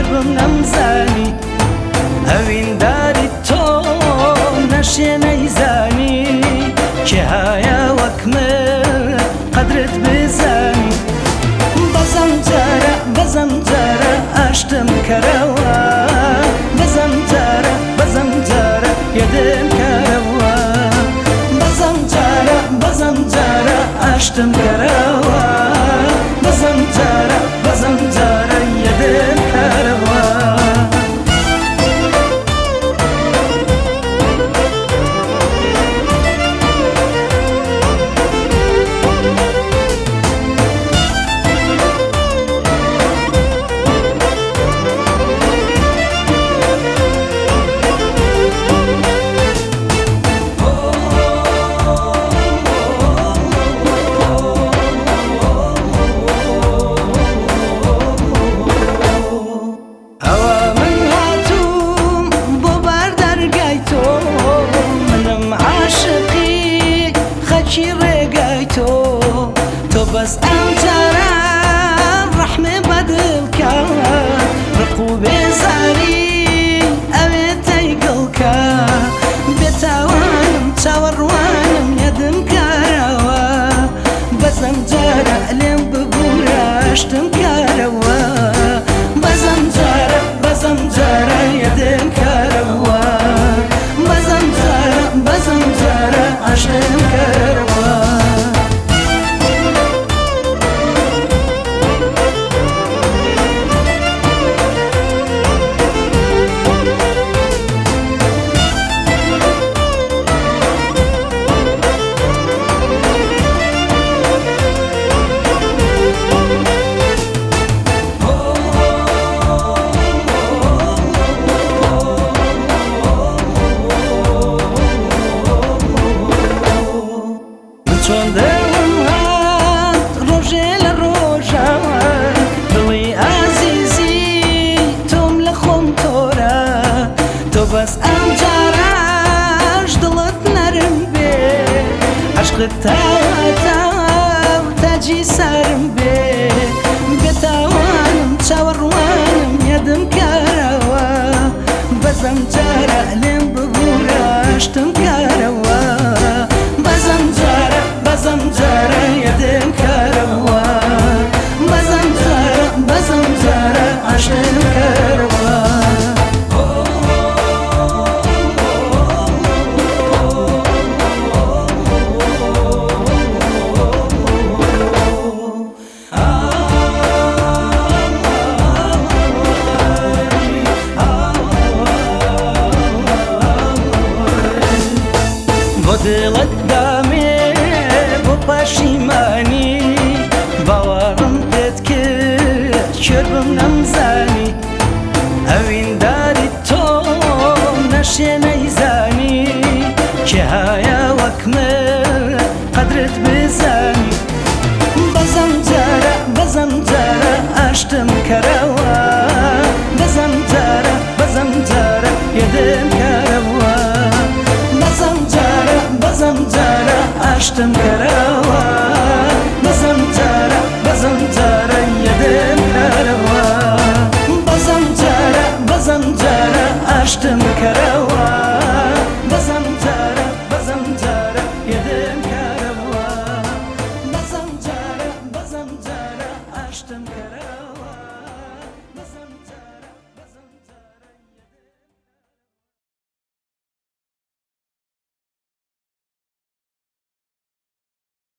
کربم نمزانی هەوین داری تۆ نەشێ نەیزانی کێ هایە وەک من قەدرت بزانی بەزەم جارە ئاشتم کەرەوە بەزەم جارە یەدم کەرەوە بەزەم جارە ئاشتم کەرەوە بەزەم جارە یەدم کەرەوە تۆ بەس ئەم جارە ڕەحمێ بەدڵکە ڕق و بێزاری ئەوێ تەیگڵکە بێتاوانم چاوەڕوانم یەدم کارەوە بەزەم جارە لێم ببوورە ئاشتم کارەوە بەزەم جارە یەدم کارەوە بەزەم جارە ئاشتم کارەوە چۆن دڵم هات ڕۆژێ لە ڕۆژە دڵی ئازیزی تۆم لە خۆم تۆرە تۆ بەس ئەم جاراش دڵت نەرم بێ عەشقت تاواتاو تاجی سرم بێ بێتاوانم چاوەڕوانم یەدم کارەوە بەزەم جارە لێم ببوورە ئاشتم کارەوە بەزەم جارە یەدم کارەوە بەزەم جارە ئاشتم کارەوە بۆ دڵت دامێ بۆ پەشیمانی باوەڕم پێت کرد کربم نەمزانی هەوین داری تۆ نەشێ نەیزانی کێ هایە وەک من قەدرت بزانی بەزەم جارە ئاشتم کەرەوە بەزەم جارە یەدم کەرەوە بەزەم جارە ئاشتم کەرەوە